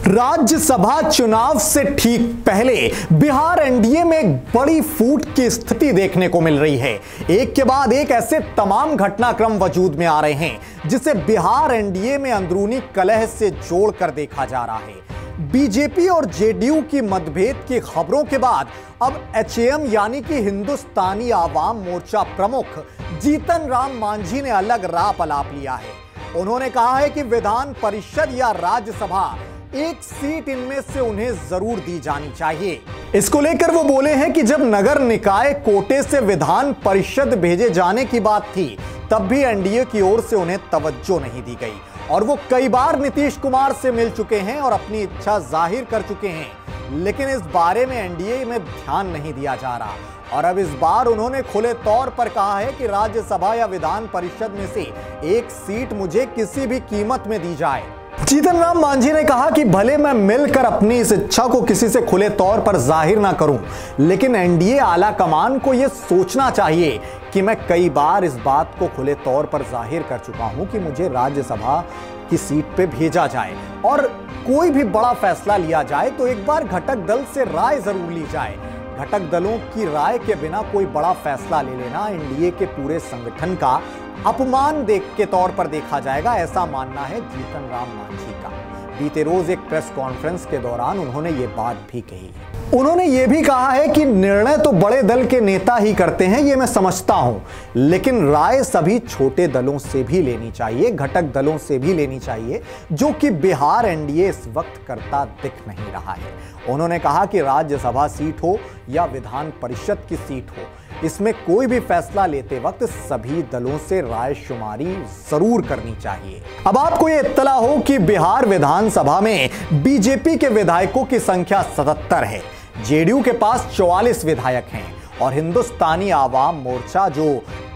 राज्यसभा चुनाव से ठीक पहले बिहार एनडीए में एक बड़ी फूट की स्थिति देखने को मिल रही है। एक के बाद एक ऐसे तमाम घटनाक्रम वजूद में आ रहे हैं जिसे बिहार एनडीए में अंदरूनी कलह से जोड़कर देखा जा रहा है। बीजेपी और जेडीयू की मतभेद की खबरों के बाद अब एचएएम यानी कि हिंदुस्तानी आवाम मोर्चा प्रमुख जीतन राम मांझी ने अलग राह अलाप लिया है। उन्होंने कहा है कि विधान परिषद या राज्यसभा एक सीट इनमें से उन्हें जरूर दी जानी चाहिए। इसको लेकर वो बोले हैं कि जब नगर निकाय कोटे से विधान परिषद भेजे जाने की बात थी तब भी एनडीए की ओर से उन्हें तवज्जो नहीं दी गई और वो कई बार नीतीश कुमार से मिल चुके हैं और अपनी इच्छा जाहिर कर चुके हैं, लेकिन इस बारे में एनडीए में ध्यान नहीं दिया जा रहा। और अब इस बार उन्होंने खुले तौर पर कहा है कि राज्यसभा या विधान परिषद में से एक सीट मुझे किसी भी कीमत में दी जाए। जीतन राम मांझी ने कहा कि भले मैं मिलकर अपनी इस इच्छा को किसी से खुले तौर पर जाहिर ना करूं, लेकिन एनडीए आला कमान को यह सोचना चाहिए कि मैं कई बार इस बात को खुले तौर पर जाहिर कर चुका हूं कि मुझे राज्यसभा की सीट पे भेजा जाए और कोई भी बड़ा फैसला लिया जाए तो एक बार घटक दल से राय जरूर ली जाए। घटक दलों की राय के बिना कोई बड़ा फैसला ले लेना एनडीए के पूरे संगठन का अपमान के तौर पर देखा जाएगा, ऐसा मानना है जीतन राम मांझी का। बीते रोज एक प्रेस कॉन्फ्रेंस के दौरान उन्होंने ये बात भी कही। उन्होंने ये भी कहा है कि निर्णय तो बड़े दल के नेता ही करते हैं, ये मैं समझता हूं, लेकिन राय सभी छोटे दलों से भी लेनी चाहिए, घटक दलों से भी लेनी चाहिए, जो कि बिहार एनडीए इस वक्त करता दिख नहीं रहा है। उन्होंने कहा कि राज्यसभा सीट हो या विधान परिषद की सीट हो, इसमें कोई भी फैसला लेते वक्त सभी दलों से राय शुमारी जरूर करनी चाहिए। अब आपको यह इत्तला हो कि बिहार विधानसभा में बीजेपी के विधायकों की संख्या 77 है, जेडीयू के पास 44 विधायक हैं और हिंदुस्तानी आवाम मोर्चा जो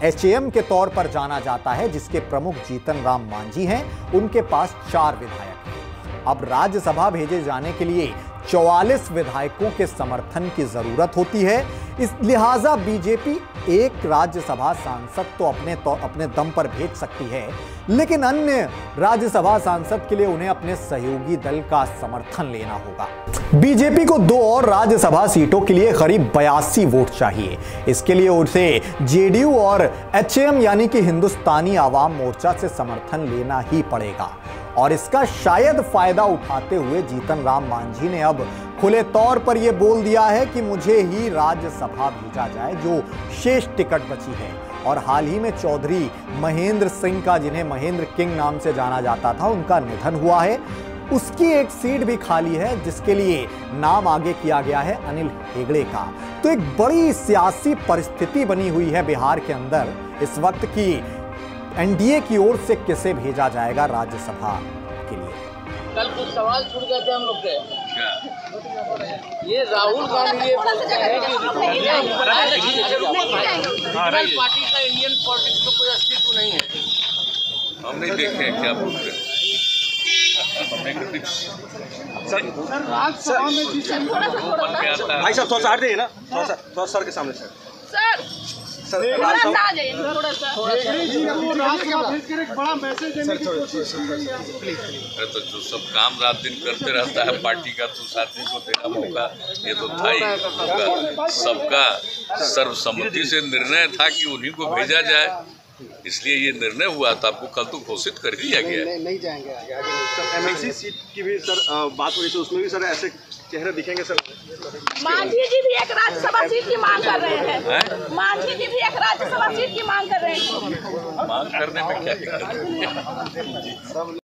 एचएएम के तौर पर जाना जाता है, जिसके प्रमुख जीतन राम मांझी हैं, उनके पास 4 विधायक हैं। अब राज्यसभा भेजे जाने के लिए 44 विधायकों के समर्थन की जरूरत होती है। इस लिहाजा बीजेपी एक राज्यसभा सांसद तो अपने दम पर भेज सकती है, लेकिन अन्य राज्यसभा सांसद के लिए उन्हें अपने सहयोगी दल का समर्थन लेना होगा। बीजेपी को 2 और राज्यसभा सीटों के लिए करीब 82 वोट चाहिए। इसके लिए उसे जेडीयू और एचएएम यानी कि हिंदुस्तानी आवाम मोर्चा से समर्थन लेना ही पड़ेगा और इसका शायद फायदा उठाते हुए जीतन राम मांझी ने अब खुले तौर पर यह बोल दिया है कि मुझे ही राज्यसभा भेजा जाए, जो शेष टिकट बची है। और हाल ही में चौधरी महेंद्र सिंह का, जिन्हें महेंद्र किंग नाम से जाना जाता था, उनका निधन हुआ है। उसकी एक सीट भी खाली है जिसके लिए नाम आगे किया गया है अनिल हेगड़े का। तो एक बड़ी सियासी परिस्थिति बनी हुई है बिहार के अंदर इस वक्त की एनडीए की ओर से किसे भेजा जाएगा राज्यसभा के लिए। कल कुछ सवाल छूट गए थे हम लोग के। ये राहुल गांधी ये बोलते हैं कि पार्टी का इंडियन पॉलिटिक्स में कोई अस्तित्व नहीं है। हम नहीं देखे हैं क्या बोलते हैं। राज्यसभा में भाई साहब थोड़ा सा हट जाइए ना, थोड़ा सर के सामने सर बड़ा मैसेज देने की कोशिश तो जो सब काम रात दिन करते रहता है पार्टी का, तो साथी को देना मौका ये तो था ही। सबका सर्वसम्मति से निर्णय था कि उन्हीं को भेजा जाए, इसलिए ये निर्णय हुआ था। आपको कल तो घोषित कर दिया गया। नहीं जाएंगे आगे। एमएलसी सीट की भी सर बात हो रही थी, उसमें भी सर ऐसे चेहरे दिखेंगे सर। मांझी जी भी एक राज्यसभा सीट की मांग कर रहे हैं। मांझी जी भी एक राज्यसभा सीट की मांग कर रहे हैं। मांग करने में क्या दिक्कत है?